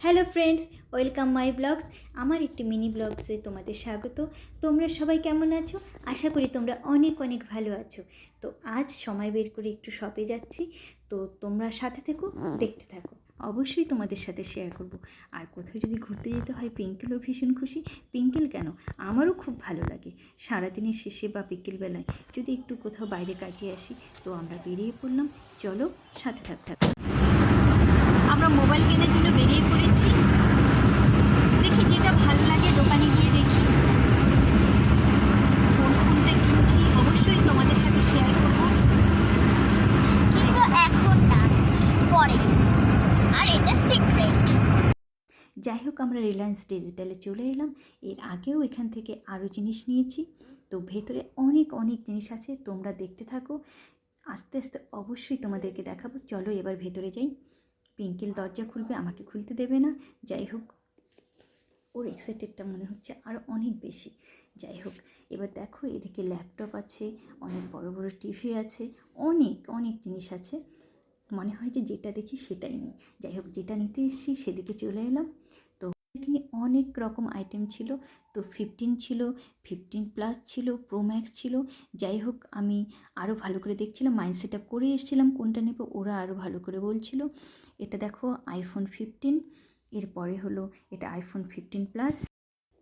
Hello friends, welcome my blogs. আমার একটি mini ব্লগসে তোমাদের স্বাগত। তোমরা সবাই কেমন আছো? আশা করি তোমরা অনেক অনেক ভালো আছো। তো আজ সময় বের করে একটু শপে যাচ্ছি, তো তোমরা সাথে থেকো, দেখতে থাকো। অবশ্যই তোমাদের সাথে শেয়ার করব। আর কোথাও যদি ঘুরতে যেতে হয়, পিঙ্কেলও ভীষণ খুশি। পিঙ্কেল কেন, আমারও খুব ভালো লাগে। সারাদিনের শেষে বা বিকেলবেলায় যদি একটু কোথাও বাইরে কাটিয়ে আসি, তো আমরা বেরিয়ে পড়লাম। চলো সাথে থাকতে। আমরা মোবাইল কেনার জন্য বেরিয়ে পড়েছি। দেখি যেটা ভালো লাগে দোকানে গিয়ে দেখি কোনটা কিনছি, অবশ্যই তোমাদের সাথে শেয়ার করব, কিন্তু এখন না, পরে। আর এটা সিক্রেট। যাই হোক, আমরা রিলায়েন্স ডিজিটালে চলে এলাম। এর আগেও এখান থেকে আরও জিনিস নিয়েছি। তো ভেতরে অনেক অনেক জিনিস আছে, তোমরা দেখতে থাকো। আস্তে আস্তে অবশ্যই তোমাদেরকে দেখাবো। চলো এবার ভেতরে যাই। পিঙ্কেল দরজা খুলবে, আমাকে খুলতে দেবে না। যাই হোক, ওর এক্সাইটেডটা মনে হচ্ছে আরও অনেক বেশি। যাই হোক, এবার দেখো, এদিকে ল্যাপটপ আছে, অনেক বড় বড় টিভি আছে, অনেক অনেক জিনিস আছে। মনে হয় যে যেটা দেখি সেটাই নিই। যাই হোক, যেটা নিতে এসেছি সেদিকে চলে এলাম। তো এখানে অনেক রকম আইটেম ছিল। তো 15 ছিল, 15+ ছিল, প্রো ম্যাক্স ছিল। যাই হোক, আমি আরও ভালো করে দেখছিলাম, মাইন্ড সেট আপ করে এসেছিলাম কোনটা নেব। ওরা আরও ভালো করে বলছিল। এটা দেখো আইফোন 15, এরপরে হলো এটা আইফোন 15+,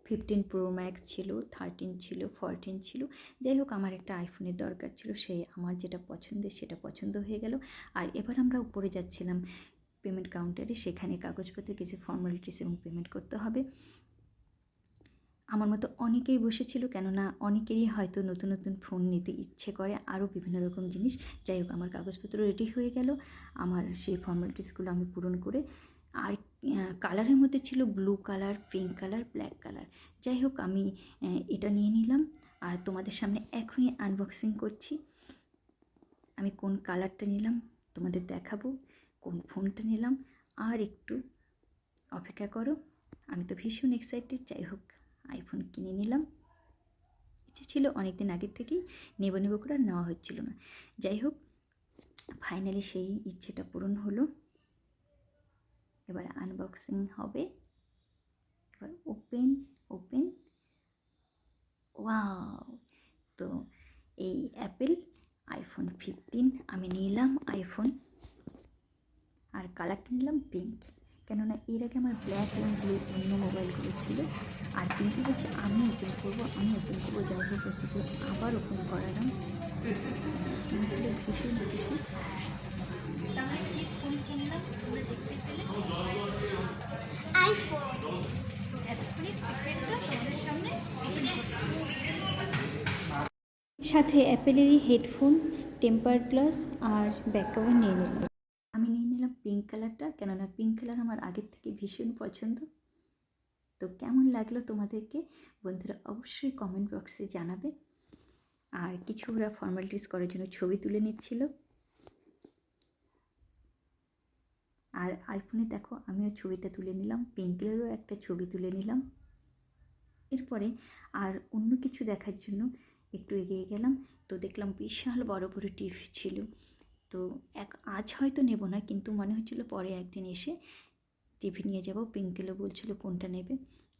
15 প্রো ম্যাক্স ছিল, 13 ছিল, 14 ছিল। যাই হোক, আমার একটা আইফোনের দরকার ছিল, সেই আমার যেটা পছন্দের সেটা পছন্দ হয়ে গেল। আর এবার আমরা উপরে যাচ্ছিলাম পেমেন্ট কাউন্টারে, সেখানে কাগজপত্রে কিছু ফর্মালিটিস এবং পেমেন্ট করতে হবে। আমার মতো অনেকেই বসেছিল, কেননা অনেকেরই হয়তো নতুন নতুন ফোন নিতে ইচ্ছে করে, আরও বিভিন্ন রকম জিনিস। যাই হোক, আমার কাগজপত্র রেডি হয়ে গেল। আমার সেই ফর্মালিটিসগুলো আমি পূরণ করে, আর কালারের মধ্যে ছিল blue colour, pink colour, black colour. যাই হোক, আমি এটা নিয়ে নিলাম আর তোমাদের সামনে এখনই আনবক্সিং করছি। আমি কোন কালারটা নিলাম তোমাদের দেখাবো, কোন ফোনটা নিলাম। আর একটু অপেক্ষা করো, আমি তো ভীষণ এক্সাইটেড। যাই হোক, আইফোন কিনে নিলাম। ইচ্ছে ছিল অনেক দিন আগের থেকেই নেব নেব করে, আর নেওয়া হচ্ছিল না। যাই হোক, ফাইনালি সেই ইচ্ছেটা পূরণ হলো। এবার আনবক্সিং হবে। এবার ওপেন ওপেন, ওয়াও! তো এই অ্যাপেল আইফোন 15 আমি নিলাম আইফোন, আর কালারটা নিলাম পিঙ্ক। কেননা এর আগে আমার ব্ল্যাক এবং ব্লু অন্য মোবাইলগুলো ছিল। আর পিঙ্কে বলছে আমি ওপেন করবো, আমি ওপেন করবো। যাই হোক, ওটাকে আবার ওপেন করালাম। পিঙ্কের ভীষণ খুশি। তাহলে কি ফোন কিনলাম তোমরা দেখতে পেলে, আইফোন। এতক্ষণই সিক্রেটটা তোমাদের সামনে সাথে অ্যাপেলেরই হেডফোন, টেম্পার গ্লাস আর ব্যাক কভার নিয়ে নিলাম। আমি নিয়ে নিলাম পিঙ্ক কালারটা, কেননা পিঙ্ক কালার আমার আগের থেকে ভীষণ পছন্দ। তো কেমন লাগলো তোমাদেরকে বন্ধুরা, অবশ্যই কমেন্ট বক্সে জানাবে। আর কিছু ওরা ফর্মালিটিস করার জন্য ছবি তুলে নিচ্ছিল। আর আইফোনে দেখো, আমিও ছবিটা তুলে নিলাম, পিঙ্কেলেরও একটা ছবি তুলে নিলাম। এরপরে আর অন্য কিছু দেখার জন্য একটু এগিয়ে গেলাম। তো দেখলাম বিশাল বড় বড় টিভি ছিল। তো আজ হয়তো নেব না, কিন্তু মনে হচ্ছিল পরে একদিন এসে টিভি নিয়ে যাব। পিঙ্কেলও বলছিল কোনটা নেবে।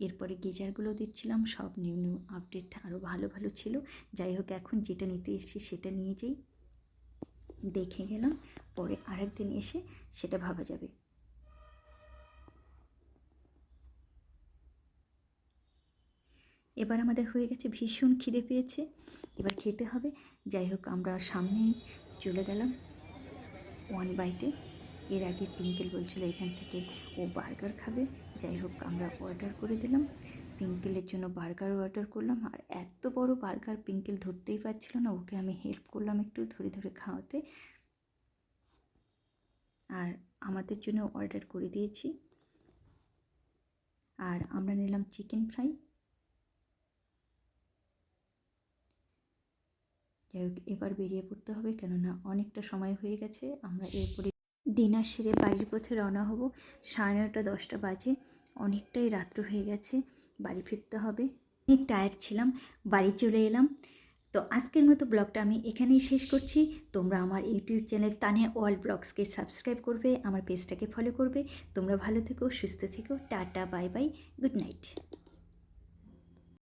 এরপরে গিজারগুলো দিচ্ছিলাম, সব নিউ নিউ আপডেট আরও ভালো ভালো ছিল। যাই হোক, এখন যেটা নিতে এসেছি সেটা নিয়ে যাই, দেখে গেলাম, পরে আরেকদিন এসে সেটা ভাবা যাবে। এবার আমাদের হয়ে গেছে, ভীষণ খিদে পেয়েছে, এবার খেতে হবে। যাই হোক, আমরা সামনেই চলে গেলাম ওয়ান বাইটে। এর আগে পিঙ্কেল বলছিল এখান থেকে ও বার্গার খাবে। যাই হোক, আমরা অর্ডার করে দিলাম, পিঙ্কেলের জন্য বার্গার অর্ডার করলাম। আর এত বড় বার্গার পিঙ্কেল ধরতেই পারছিল না, ওকে আমি হেল্প করলাম একটু ধরে ধরে খাওয়াতে। আর আমাদের জন্য অর্ডার করে দিয়েছি। আর আমরা নিলাম চিকেন ফ্রাই। যাই হোক, এবার বেরিয়ে পড়তে হবে, কেননা অনেকটা সময় হয়ে গেছে। আমরা এরপরে ডিনার সেরে বাড়ির পথে রওনা হব। 9:30 10টা বাজে, অনেকটাই রাত্র হয়ে গেছে, বাড়ি ফিরতে হবে। অনেক টায়ার্ড ছিলাম, বাড়ি চলে এলাম। তো আজকের মতো ব্লগটা আমি এখানেই শেষ করছি। তোমরা আমার ইউটিউব চ্যানেল তানিয়া অল ব্লগসকে সাবস্ক্রাইব করবে, আমার পেজটাকে ফলো করবে। তোমরা ভালো থেকো, সুস্থ থেকো, tata, bye bye, good night.